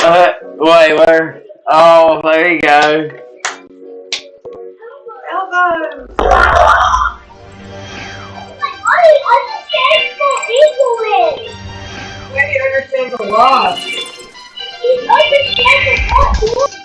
Wait, where? Oh, there you go. Elbow. Where he understands a lot. He understands a lot.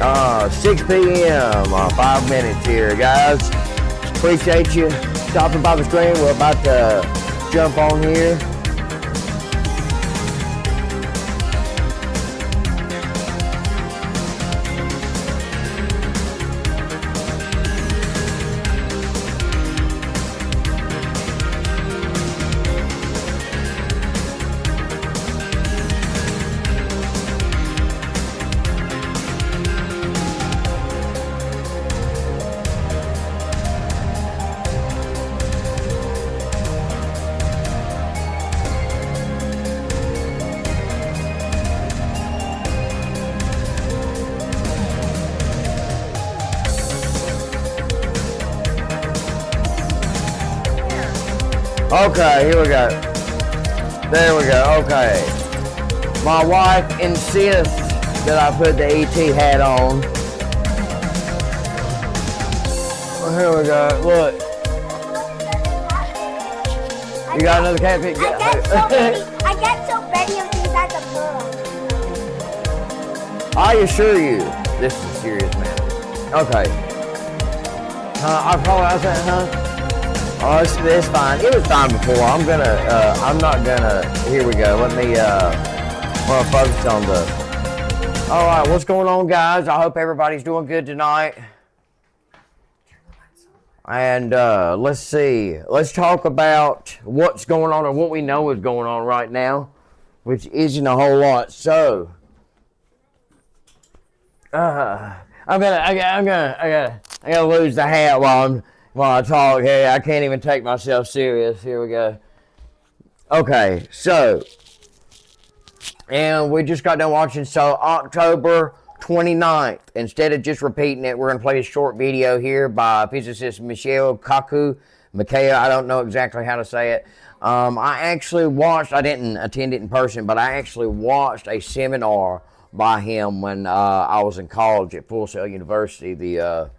Uh, 6 p.m. 5 minutes here, guys. Appreciate you stopping by the screen. We're about to jump on here. Okay, here we go. There we go, okay. My wife insists that I put the ET hat on. Well, here we go, look. You got another catfish? I get so many of these at the pool. I assure you, this is a serious matter. Okay. I was saying, huh? Oh, it's fine. It was fine before. I'm not gonna, here we go. Let me, focus on the All right, what's going on, guys? I hope everybody's doing good tonight. And let's see. Let's talk about what's going on and what we know is going on right now, which isn't a whole lot. So, I gotta lose the hat while I talk. Hey, I can't even take myself serious. Here we go. Okay, so, and we just got done watching. So October 29th. Instead of just repeating it, we're going to play a short video here by physicist Mikhail, I don't know exactly how to say it. I actually watched, I didn't attend it in person, but I actually watched a seminar by him when I was in college at Full Sail University, the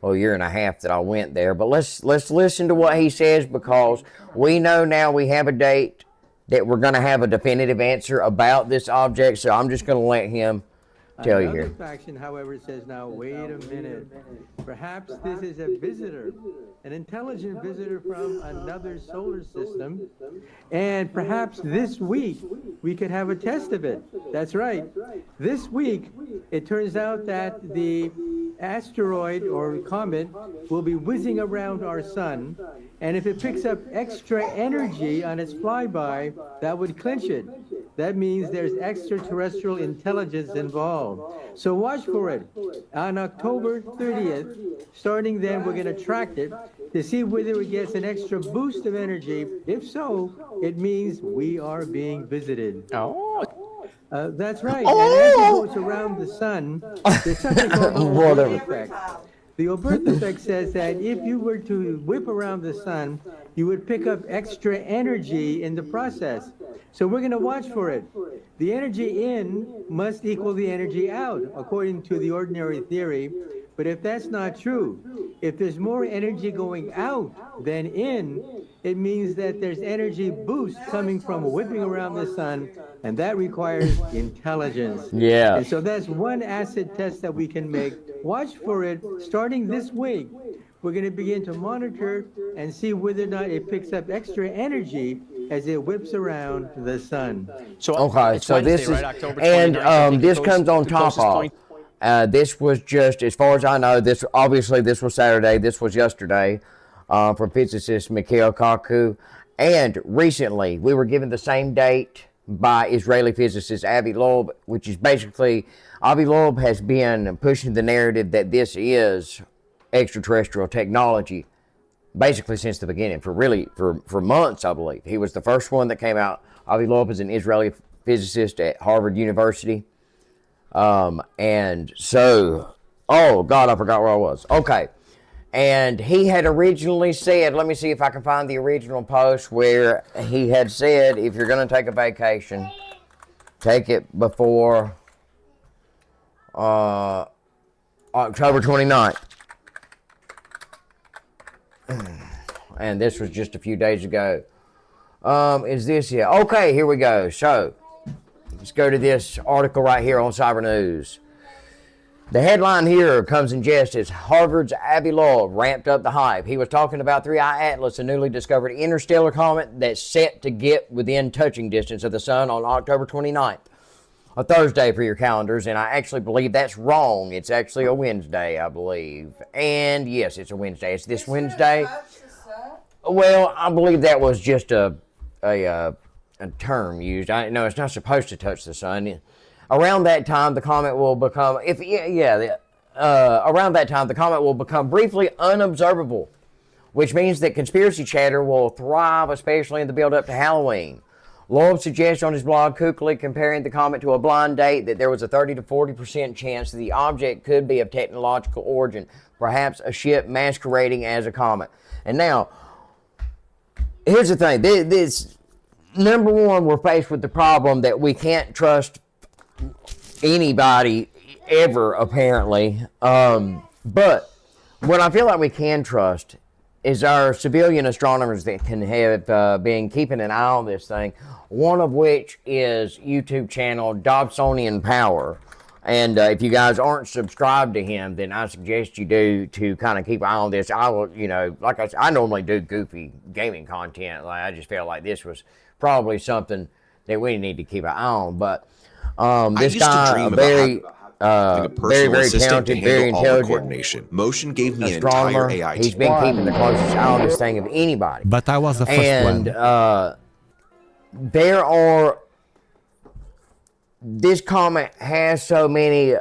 year and a half that I went there. But let's listen to what he says, because we know now we have a date that we're going to have a definitive answer about this object, so I'm just going to let him tell you here. Another faction, however, says now, wait a minute. Perhaps this is a visitor, an intelligent visitor from another solar system. And perhaps this week we could have a test of it. That's right. This week, it turns out that the asteroid or comet will be whizzing around our sun. And if it picks up extra energy on its flyby, that would clinch it. That means there's extraterrestrial intelligence involved. So watch for it. On October 30th, starting then, we're going to track it to see whether it gets an extra boost of energy. If so, it means we are being visited. Oh. That's right. And as it goes around the sun, there's something called the Oberth effect. The Oberth effect says that if you were to whip around the sun, you would pick up extra energy in the process. So we're going to watch for it. The energy in must equal the energy out, according to the ordinary theory. But if that's not true, if there's more energy going out than in, it means that there's energy boost coming from whipping around the sun, and that requires intelligence. Yeah. And so that's one acid test that we can make. Watch for it starting this week. We're going to begin to monitor and see whether or not it picks up extra energy as it whips around the sun. So okay, so Wednesday, this is, right? October 29th, and this comes on top of. This was just, as far as I know, this was Saturday. This was yesterday, from physicist Mikhail Kaku. And recently, we were given the same date by Israeli physicist Avi Loeb, which is basically, Avi Loeb has been pushing the narrative that this is extraterrestrial technology basically since the beginning, for months, I believe. He was the first one that came out. Avi Loeb is an Israeli physicist at Harvard University. And so, oh God, I forgot where I was. Okay. And he had originally said, let me see if I can find the original post where he had said, if you're going to take a vacation, take it before October 29th. And this was just a few days ago. Is this it? Okay, here we go. So, let's go to this article right here on Cyber News. The headline here comes in jest as Harvard's Avi Loeb ramped up the hype. He was talking about 3I Atlas, a newly discovered interstellar comet that's set to get within touching distance of the sun on October 29th. A Thursday for your calendars, and I actually believe that's wrong. It's actually a Wednesday, I believe. And yes, it's a Wednesday. It's this Wednesday. Well, I believe that was just a term used. No, it's not supposed to touch the sun. Around that time, the comet will become, around that time, the comet will become briefly unobservable, which means that conspiracy chatter will thrive, especially in the build-up to Halloween. Loeb suggests on his blog, kooky comparing the comet to a blind date, that there was a 30 to 40% chance that the object could be of technological origin, perhaps a ship masquerading as a comet. And now, here's the thing. This number one, we're faced with the problem that we can't trust anybody ever, apparently. But what I feel like we can trust is our civilian astronomers that can have been keeping an eye on this thing, one of which is YouTube channel Dobsonian Power. And if you guys aren't subscribed to him, then I suggest you do, to kind of keep an eye on this. I will, like I said, I normally do goofy gaming content. Like, I just felt like this was probably something that we need to keep an eye on. But this guy, Having a very, personal very assistant to talented, very handle all the intelligent coordination. Motion gave me an astronomer. entire AI He's team. been keeping the closest eye on this thing of anybody. But I was the first And one. there are, this comet has so many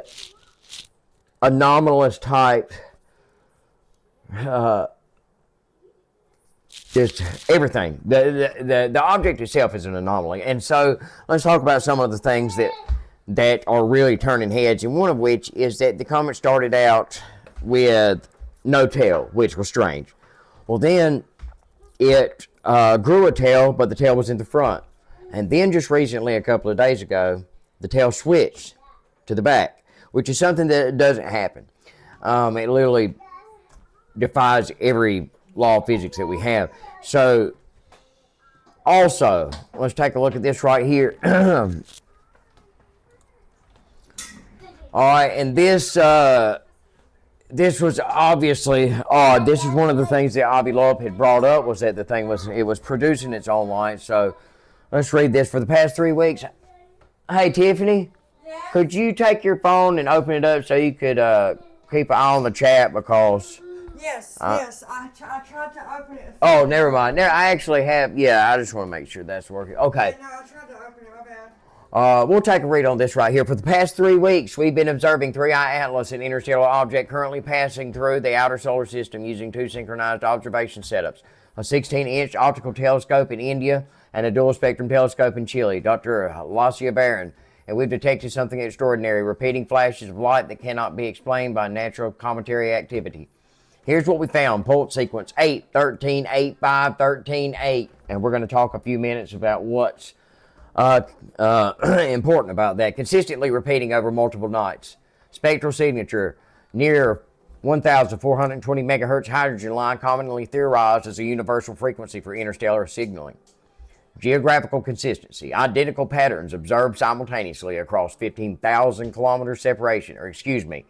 anomalous type, just everything. The object itself is an anomaly. And so let's talk about some of the things that are really turning heads, and one of which is that the comet started out with no tail, which was strange. Well, then it grew a tail, but the tail was in the front. And then just recently, a couple of days ago, the tail switched to the back, which is something that doesn't happen. It literally defies every law of physics that we have. So, also, let's take a look at this right here. All right, and this was obviously odd. This is one of the things that Avi Loeb had brought up, was that the thing was producing its own light. So let's read this. For the past 3 weeks, hey Tiffany, could you take your phone and open it up so you could keep an eye on the chat, because Yes, yes. I tried to open it. oh, never mind. There, I actually have. Yeah, I just want to make sure that's working. Okay. No, I tried to open it. My bad. We'll take a read on this right here. For the past 3 weeks, we've been observing 3I Atlas, an interstellar object currently passing through the outer solar system using 2 synchronized observation setups, a 16-inch optical telescope in India and a dual-spectrum telescope in Chile. Dr. Lacia Baron, and we've detected something extraordinary, repeating flashes of light that cannot be explained by natural cometary activity. Here's what we found. Pulse sequence 8, 13, 8, 5, 13, 8. And we're going to talk a few minutes about what's important about that. Consistently repeating over multiple nights. Spectral signature near 1,420 megahertz hydrogen line, commonly theorized as a universal frequency for interstellar signaling. Geographical consistency. Identical patterns observed simultaneously across 15,000 kilometers separation, or excuse me,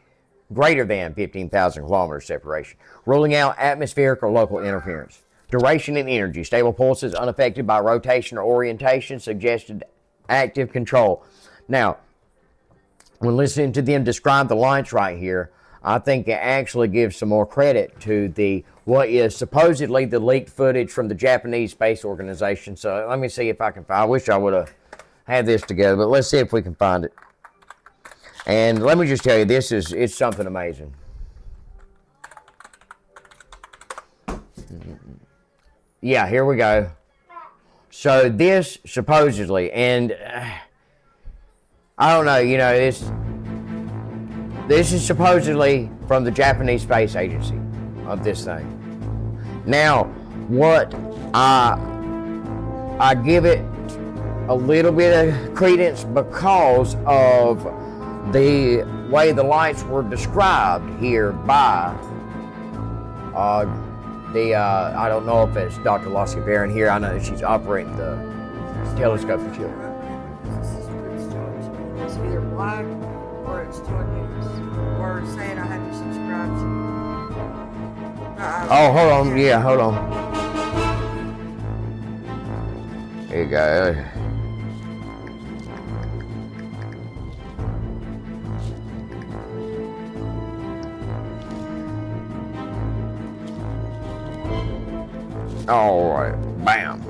greater than 15,000 kilometers separation, ruling out atmospheric or local interference. Duration and energy. Stable pulses unaffected by rotation or orientation, suggested active control. Now, when listening to them describe the lights right here, I think it actually gives some more credit to what is supposedly the leaked footage from the Japanese Space Organization. So let me see if I can find. I wish I would have had this together, but let's see if we can find it. And let me just tell you, it's something amazing. Yeah, here we go. So this supposedly, and I don't know, this is supposedly from the Japanese Space Agency of this thing. Now, what I give it a little bit of credence because of the way the lights were described here by I don't know if it's Dr. Lacia Baron here. I know that she's operating the telescope in Chile. It's either black or it's telling me or it's saying I have to subscribe to. Oh, hold on. Yeah, hold on. Here you go. All right, bam.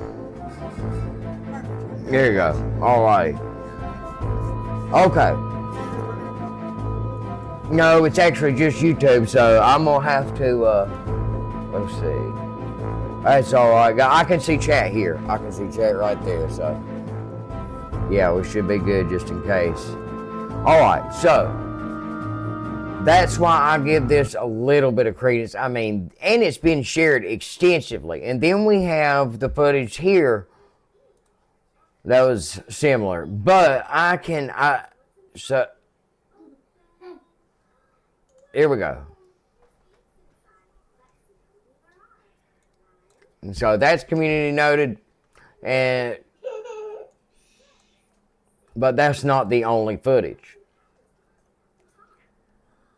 There you go. All right. Okay. No, it's actually just YouTube, so I'm gonna have to. Let's see. That's all right. I can see chat here. I can see chat right there. So, yeah, we should be good just in case. All right, so. That's why I give this a little bit of credence. I mean, and it's been shared extensively. And then we have the footage here that was similar. But so, here we go. And so that's community noted. But that's not the only footage.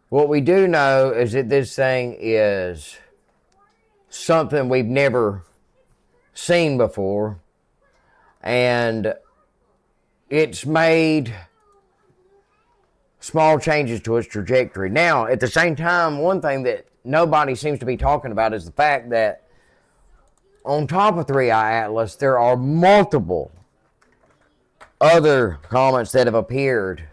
What we do know is that this thing is something we've never seen before, and it's made small changes to its trajectory. Now, at the same time, one thing that nobody seems to be talking about is the fact that on top of 3i Atlas, there are multiple other comets that have appeared.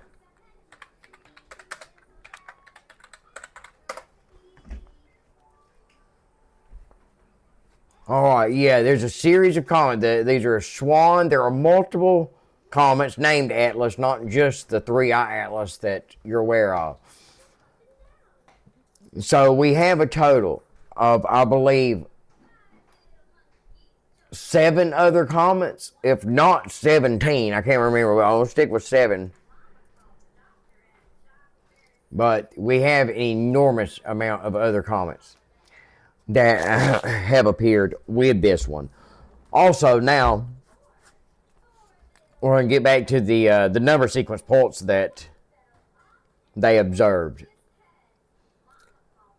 All right, yeah, there's a series of comets. These are a swan. There are multiple comets named Atlas, not just the 3i Atlas that you're aware of. So we have a total of, I believe, 7 other comets, if not 17. I can't remember, but I'll stick with 7. But we have an enormous amount of other comets that have appeared with this one. Also, now, we're going to get back to the number sequence pulse that they observed.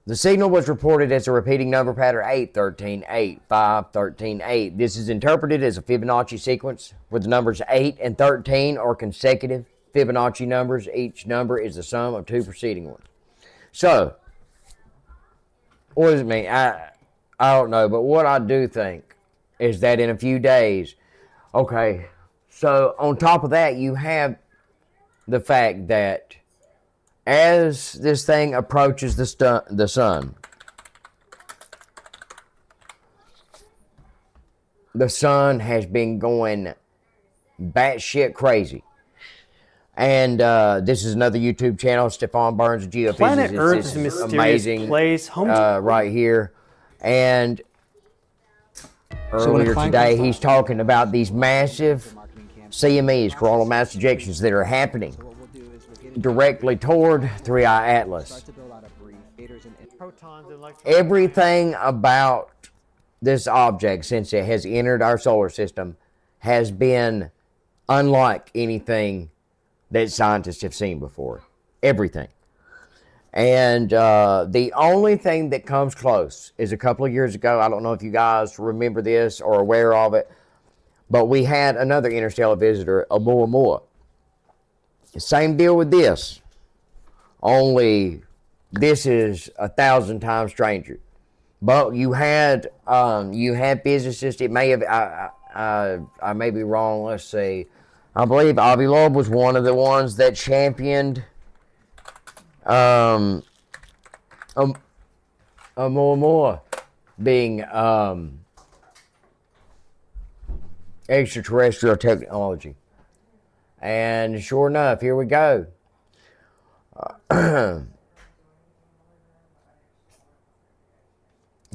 The signal was reported as a repeating number pattern 8, 13, 8, 5, 13, 8. This is interpreted as a Fibonacci sequence where the numbers 8 and 13 are consecutive Fibonacci numbers. Each number is the sum of 2 preceding ones. So, what does it mean? I don't know, but what I do think is that in a few days, okay, so on top of that, you have the fact that as this thing approaches the sun, the sun has been going batshit crazy. And this is another YouTube channel, Stefan Burns, Geophysics. Planet Earth This is a mysterious amazing, place. Home to right here. And earlier today, he's talking about these massive CMEs, coronal mass ejections, that are happening directly toward 3i Atlas. Everything about this object, since it has entered our solar system, has been unlike anything that scientists have seen before. Everything. And the only thing that comes close is a couple of years ago. I don't know if you guys remember this or are aware of it, but we had another interstellar visitor, Oumuamua. Same deal with this, only this is 1,000 times stranger. But you had physicists. It may have I may be wrong. Let's see. I believe Avi Loeb was one of the ones that championed Oumuamua being extraterrestrial technology. And sure enough, here we go.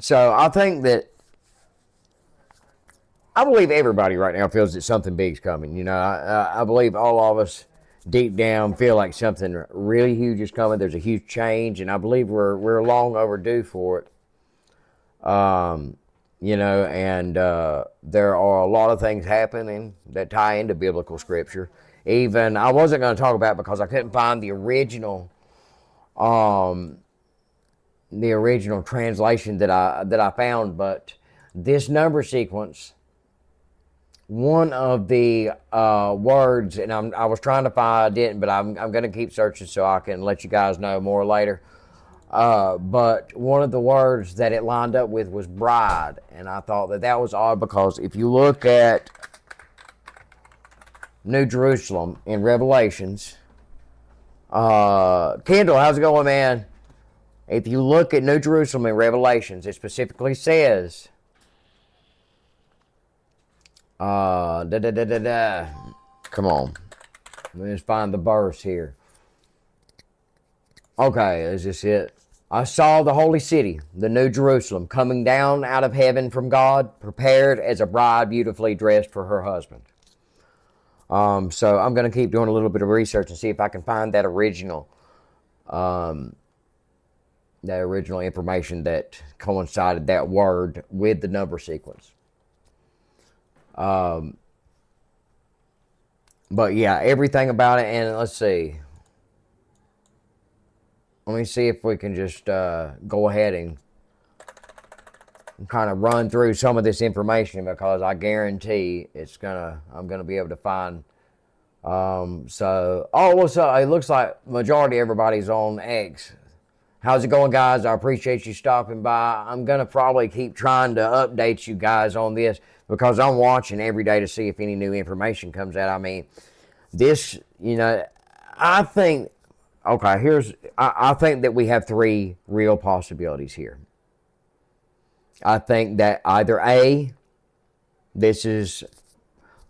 So I think that I believe everybody right now feels that something big's coming. You know, I believe all of us deep down feel like something really huge is coming. There's a huge change, and I believe we're long overdue for it. You know, and there are a lot of things happening that tie into biblical scripture. Even I wasn't going to talk about it because I couldn't find the original translation that I found, but this number sequence, one of the words, and I was trying to find, I didn't, but I'm going to keep searching so I can let you guys know more later. But one of the words that it lined up with was bride, and I thought that was odd because if you look at New Jerusalem in Revelations, Kendall, how's it going, man? If you look at New Jerusalem in Revelations, it specifically says, come on, let me just find the verse here. Okay, is this it? I saw the holy city, the New Jerusalem, coming down out of heaven from God, prepared as a bride beautifully dressed for her husband. So I'm going to keep doing a little bit of research and see if I can find that original information that coincided that word with the number sequence. But yeah, everything about it, and let's see. Let me see if we can just go ahead and kind of run through some of this information, because I guarantee I'm gonna be able to find So, oh, what's up? It looks like majority everybody's on X. How's it going, guys? I appreciate you stopping by. I'm going to probably keep trying to update you guys on this because I'm watching every day to see if any new information comes out. I mean, this, I think, okay, I think that we have three real possibilities here. I think that either A, this is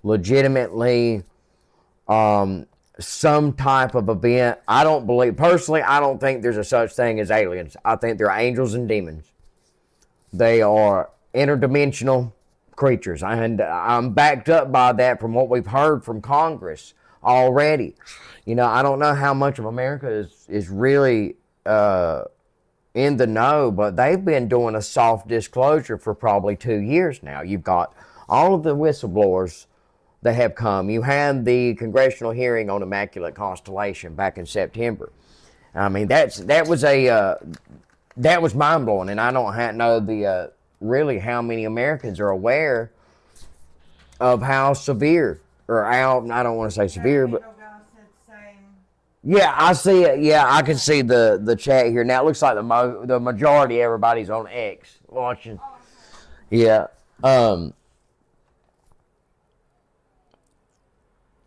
legitimately some type of event. I don't think there's a such thing as aliens. I think they're angels and demons. They are interdimensional creatures, and I'm backed up by that from what we've heard from Congress already. I don't know how much of America is really in the know, but they've been doing a soft disclosure for probably 2 years now. You've got all of the whistleblowers that have come. You had the congressional hearing on Immaculate Constellation back in September. I mean, that was mind blowing, and I don't know really how many Americans are aware of how severe or how, I don't want to say severe, but yeah, I see it. Yeah, I can see the chat here now. It looks like the majority everybody's on X watching. Yeah.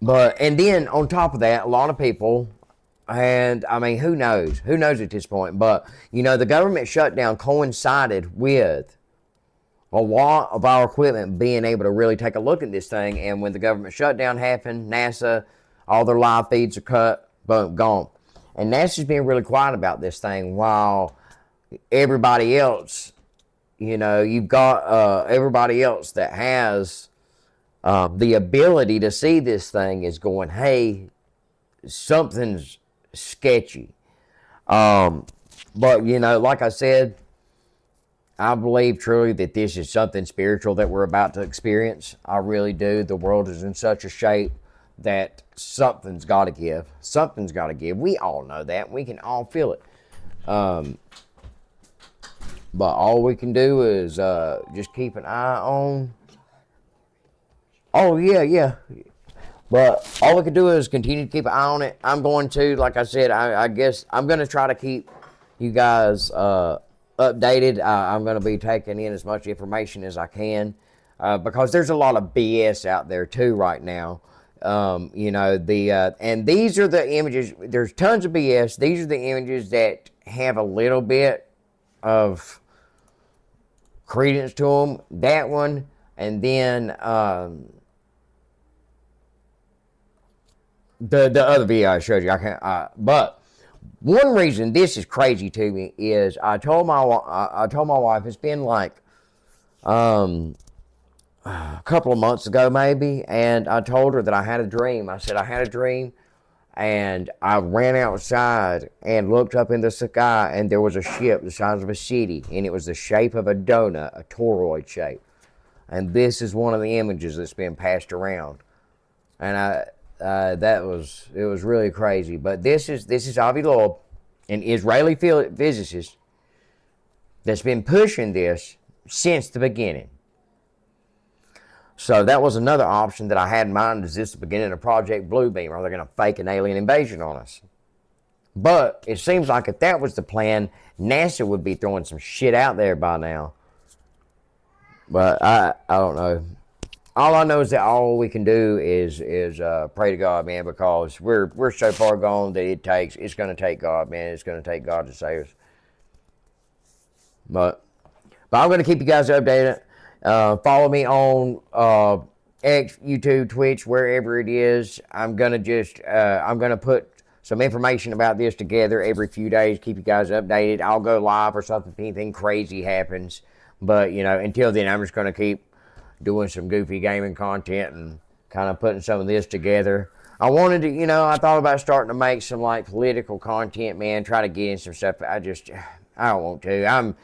But, and then on top of that, a lot of people, and I mean, who knows at this point, but the government shutdown coincided with a lot of our equipment being able to really take a look at this thing. And when the government shutdown happened, NASA, all their live feeds are cut, boom, gone. And NASA's being really quiet about this thing while everybody else, you've got everybody else that has the ability to see this thing is going, hey, something's sketchy. But, like I said, I believe truly that this is something spiritual that we're about to experience. I really do. The world is in such a shape that something's got to give. Something's got to give. We all know that. We can all feel it. But all we can do is just keep an eye on. Oh, yeah. But all we can do is continue to keep an eye on it. I'm going to, like I said, I guess I'm going to try to keep you guys updated. I'm going to be taking in as much information as I can because there's a lot of BS out there too right now. And these are the images. There's tons of BS. These are the images that have a little bit of credence to them. That one, and then the other video I showed you. I can't. But one reason this is crazy to me is I told my wife it's been like a couple of months ago maybe, and I told her that I had a dream. I said I had a dream, and I ran outside and looked up in the sky, and there was a ship the size of a city, and it was the shape of a donut, a toroid shape. And this is one of the images that's been passed around, and it was really crazy. But this is Avi Loeb, an Israeli physicist that's been pushing this since the beginning. So that was another option that I had in mind. Is this the beginning of Project Bluebeam? Are they going to fake an alien invasion on us? But it seems like if that was the plan, NASA would be throwing some shit out there by now. But I don't know. All I know is that all we can do is pray to God, man, because we're so far gone that it's going to take God, man. It's going to take God to save us. But I'm going to keep you guys updated. Follow me on X, YouTube, Twitch, wherever it is. I'm going to put some information about this together every few days. Keep you guys updated. I'll go live or something if anything crazy happens. But, until then, I'm just going to keep doing some goofy gaming content and kind of putting some of this together. I wanted to, I thought about starting to make some like political content, man, try to get in some stuff. I don't want to. I'm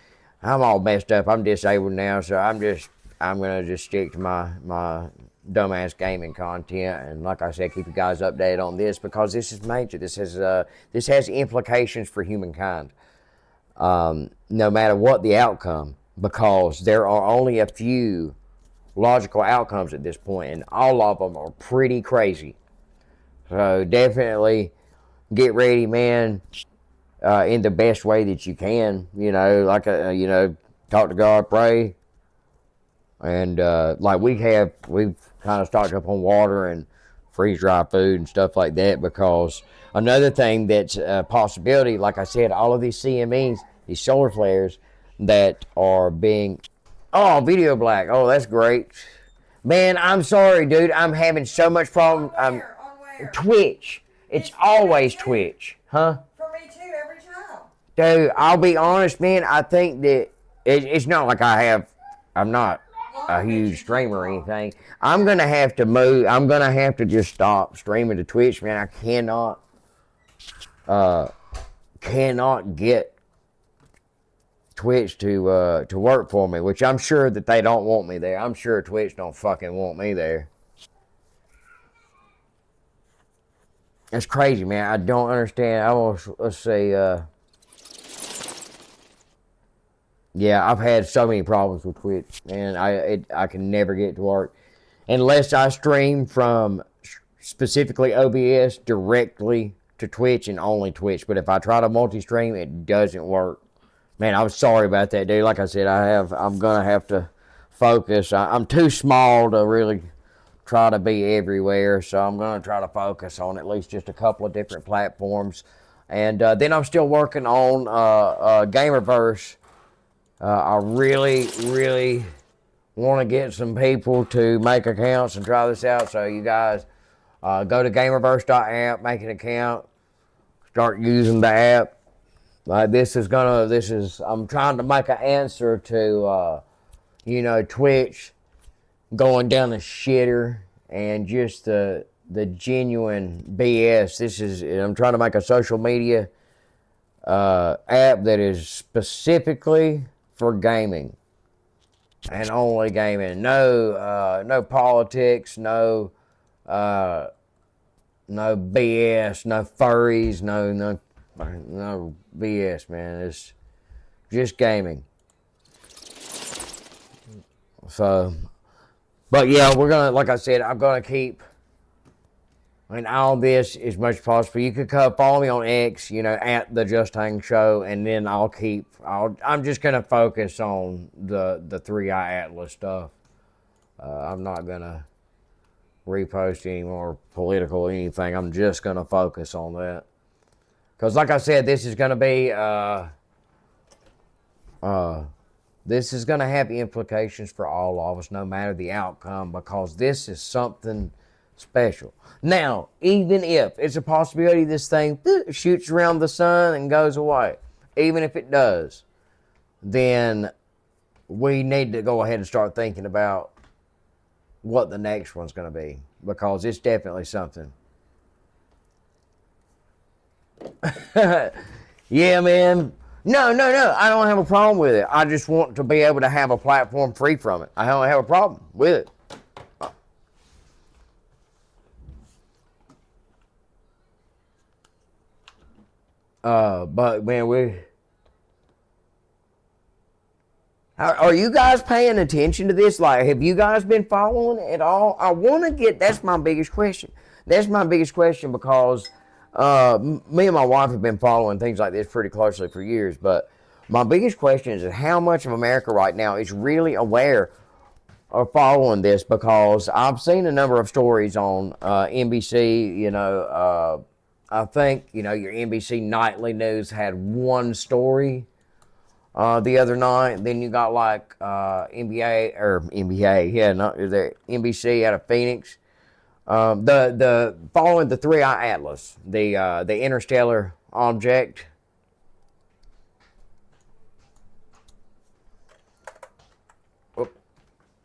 all messed up. I'm disabled now, so I'm going to just stick to my dumbass gaming content. And like I said, keep you guys updated on this because this is major. This has implications for humankind, no matter what the outcome, because there are only a few logical outcomes at this point, and all of them are pretty crazy. So definitely get ready, man, in the best way that you can. You know, like, talk to God, pray. And like we've kind of stocked up on water and freeze dry food and stuff like that, because another thing that's a possibility, like I said, all of these CMEs, these solar flares that are being, oh, video black, oh, that's great. Man, I'm sorry, dude, I'm having so much problem. On where? Twitch. It's always Twitch, huh? For me too, every time. Dude, I'll be honest, man, I think that it's not like I'm not a huge streamer or anything. I'm gonna have to move. I'm gonna have to just stop streaming to Twitch, man. I cannot get Twitch to work for me, which I'm sure that they don't want me there. I'm sure Twitch don't fucking want me there. It's crazy, man. I don't understand. Let's say, yeah, I've had so many problems with Twitch, and I can never get it to work unless I stream from specifically OBS directly to Twitch and only Twitch. But if I try to multi-stream, it doesn't work. Man, I'm sorry about that, dude. Like I said, I'm gonna have to focus. I'm too small to really try to be everywhere, so I'm gonna try to focus on at least just a couple of different platforms. And then I'm still working on Gamerverse. I really want to get some people to make accounts and try this out. So you guys go to Gamerverse.app, make an account, start using the app. I'm trying to make an answer to, Twitch going down the shitter and just the genuine BS. I'm trying to make a social media app that is specifically for gaming and only gaming. No politics, no BS, no furries, no BS, man. It's just gaming. So, but yeah, we're gonna, like I said, I'm gonna keep all this as much as possible. You could follow me on X, at the Just Hang Show, and then I'm just gonna focus on the 3i Atlas stuff. I'm not gonna repost any more political anything. I'm just gonna focus on that, because like I said, this is gonna be this is gonna have implications for all of us, no matter the outcome, because this is something special. Now, even if it's a possibility this thing shoots around the sun and goes away, even if it does, then we need to go ahead and start thinking about what the next one's going to be, because it's definitely something. Yeah, man. No, I don't have a problem with it. I just want to be able to have a platform free from it. I don't have a problem with it. But man, are you guys paying attention to this? Like, have you guys been following it at all? That's my biggest question. That's my biggest question, because me and my wife have been following things like this pretty closely for years. But my biggest question is how much of America right now is really aware of following this, because I've seen a number of stories on NBC, I think, your NBC Nightly News had one story the other night. Then you got like NBC out of Phoenix. The following the 3i Atlas, the interstellar object. Oop.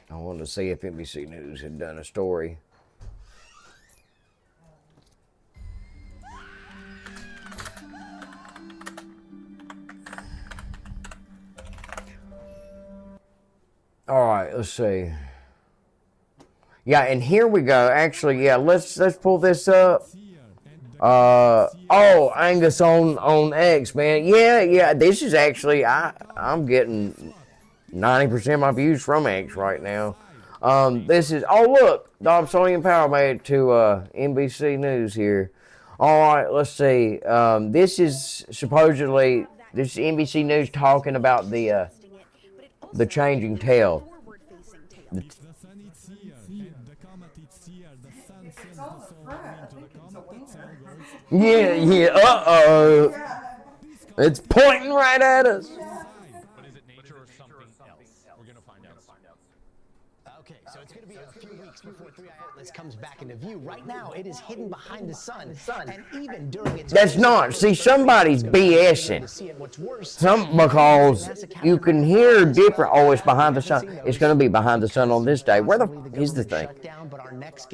I wanted to see if NBC News had done a story. All right, let's see. Yeah, and here we go. Actually, yeah, let's pull this up. Oh, Angus on X, man. Yeah. This is actually I'm getting 90% of my views from X right now. This is, oh look, Dobsonian Power made it to NBC News here. All right, let's see. This is supposedly, this is NBC News talking about the changing tail. Yeah, uh-oh. It's pointing right at us. But is it nature or something else? We're going to find out. Okay, so it's going to be a few weeks before 3i Atlas comes back into view. Right now, it is hidden behind the sun, and even during its... That's not. See, somebody's BSing. Because you can hear different. Oh, it's behind the sun. It's going to be behind the sun on this day. Where the is the thing?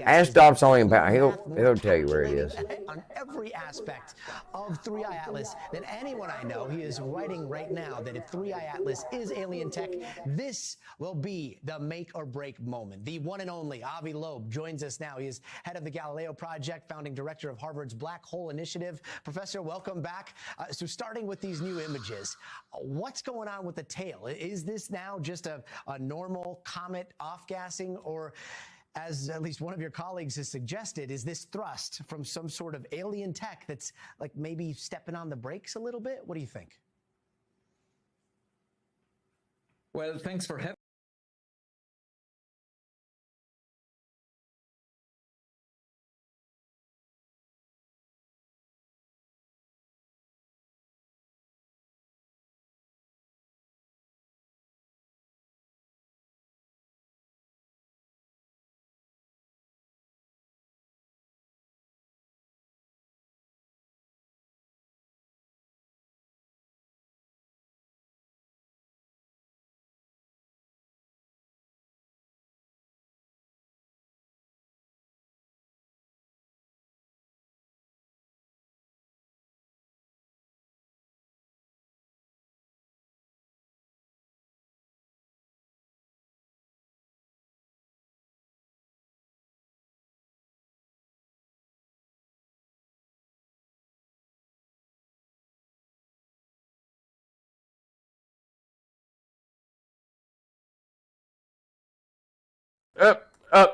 Ask Dobsonian Power. He'll tell you where it is. On every aspect of 3i Atlas than anyone I know, he is writing right now that if 3i Atlas is alien tech, this will be the make or break moment. The one and only Avi Loeb joins us now. He is head of the Galileo Project, founding director of Harvard's Black Hole Initiative. Professor, welcome back. So starting with these new images, what's going on with the tail? Is this now just a normal comet off-gassing, or, as at least one of your colleagues has suggested, is this thrust from some sort of alien tech that's like maybe stepping on the brakes a little bit? What do you think? Well, thanks for having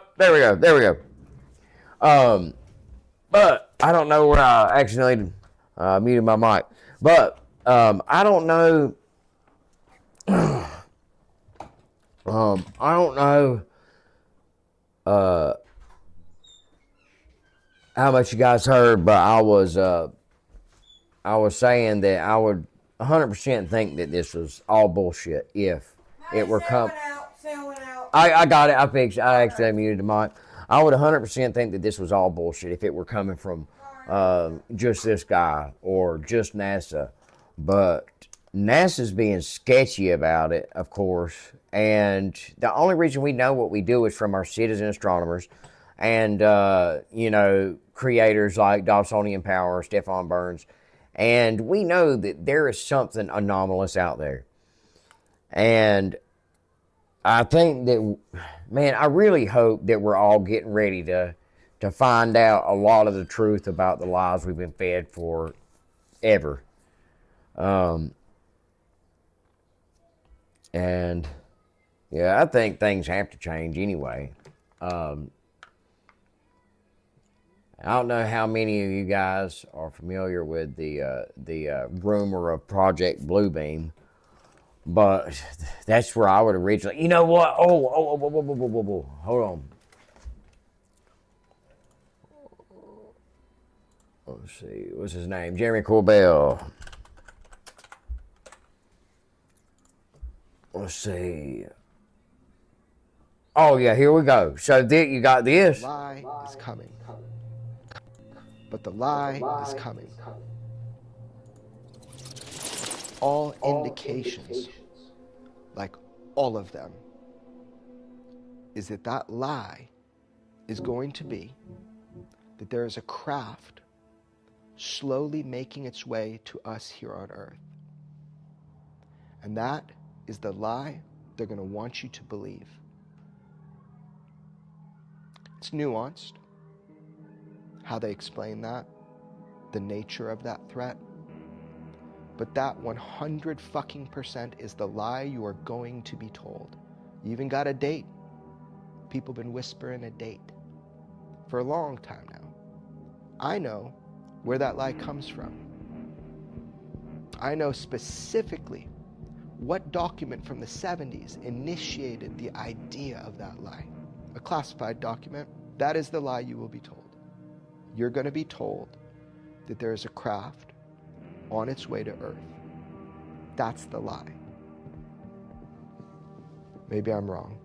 There we go. But I don't know where I accidentally muted my mic. But I don't know. I don't know how much you guys heard, but I was saying that I would 100% think that this was all bullshit if it were come. I got it. I fixed it. I accidentally muted the mic. I would 100% think that this was all bullshit if it were coming from just this guy or just NASA. But NASA's being sketchy about it, of course. And the only reason we know what we do is from our citizen astronomers and, creators like Dobsonian Power, Stefan Burns. And we know that there is something anomalous out there. And I think that, man, I really hope that we're all getting ready to find out a lot of the truth about the lies we've been fed for ever. And yeah, I think things have to change anyway. I don't know how many of you guys are familiar with the rumor of Project Bluebeam, but that's where I would originally. You know what? Whoa. Hold on. Let's see. What's his name? Jeremy Corbell. Let's see. Oh yeah, here we go. So you got this. The lie is coming. But the lie is coming. All indications, like all of them, is that lie is going to be that there is a craft slowly making its way to us here on Earth. And that is the lie they're going to want you to believe. It's nuanced, how they explain that, the nature of that threat. But that 100% is the lie you are going to be told. You even got a date. People been whispering a date for a long time now. I know where that lie comes from. I know specifically what document from the 70s initiated the idea of that lie. A classified document. That is the lie you will be told. You're going to be told that there is a craft on its way to Earth. That's the lie. Maybe I'm wrong.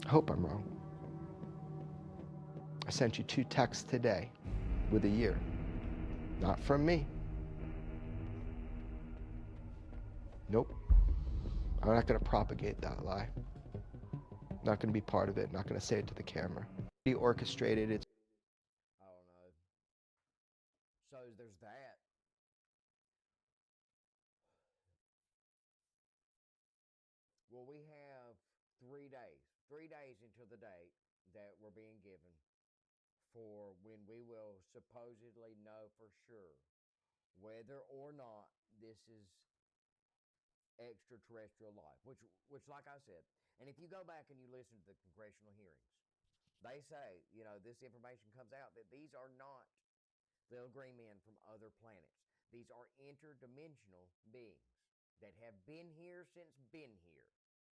I hope I'm wrong. I sent you 2 texts today with a year. Not from me. Nope. I'm not going to propagate that lie. Not going to be part of it. Not going to say it to the camera. He orchestrated it. I don't know. So there's that. Well, we have 3 days. 3 days until the date that we're being given for when we will supposedly know for sure whether or not this is extraterrestrial life, which like I said, and if you go back and you listen to the congressional hearings, they say, this information comes out that these are not the green men from other planets. These are interdimensional beings that have been here since been here.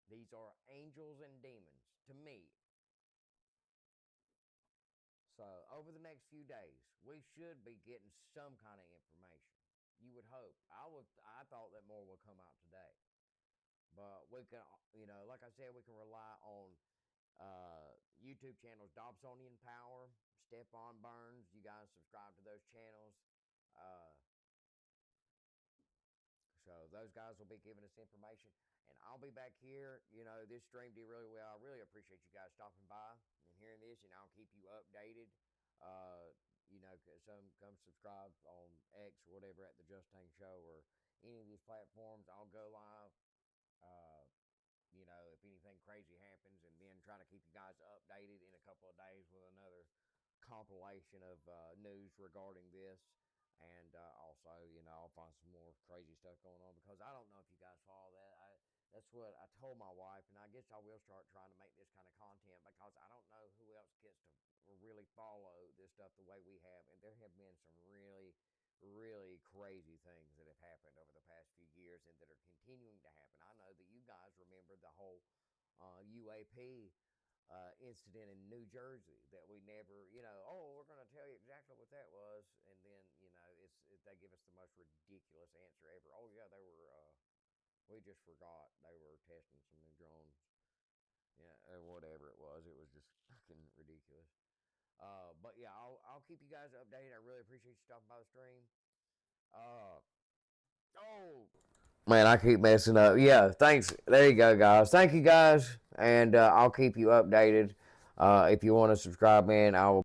These are angels and demons to me. So over the next few days, we should be getting some kind of information. You would hope. I thought that more would come out today. But we can, like I said, we can rely on YouTube channels, Dobsonian Power, Stephon Burns. You guys subscribe to those channels. So those guys will be giving us information. And I'll be back here. This stream did really well. I really appreciate you guys stopping by and hearing this, and I'll keep you updated. Come subscribe on X or whatever at the Just Tank Show or any of these platforms. I'll go live. If anything crazy happens, and then try to keep you guys updated in a couple of days with another compilation of news regarding this. And also, I'll find some more crazy stuff going on because I don't know if you guys follow that. That's what I told my wife, and I guess I will start trying to make this kind of content because I don't know who else gets to really follow this stuff the way we have. And there have been some really, really crazy things that have happened over the past few years and that are continuing to happen. I know that you guys remember the whole UAP incident in New Jersey that we never, we're going to tell you exactly what that was, and then they give us the most ridiculous answer ever. Oh yeah, they were. We just forgot they were testing some new drones. Yeah, or whatever it was. It was just fucking ridiculous. But yeah, I'll keep you guys updated. I really appreciate you stopping by the stream. Man, I keep messing up. Yeah, thanks. There you go, guys. Thank you, guys, and I'll keep you updated. If you want to subscribe, man, I will.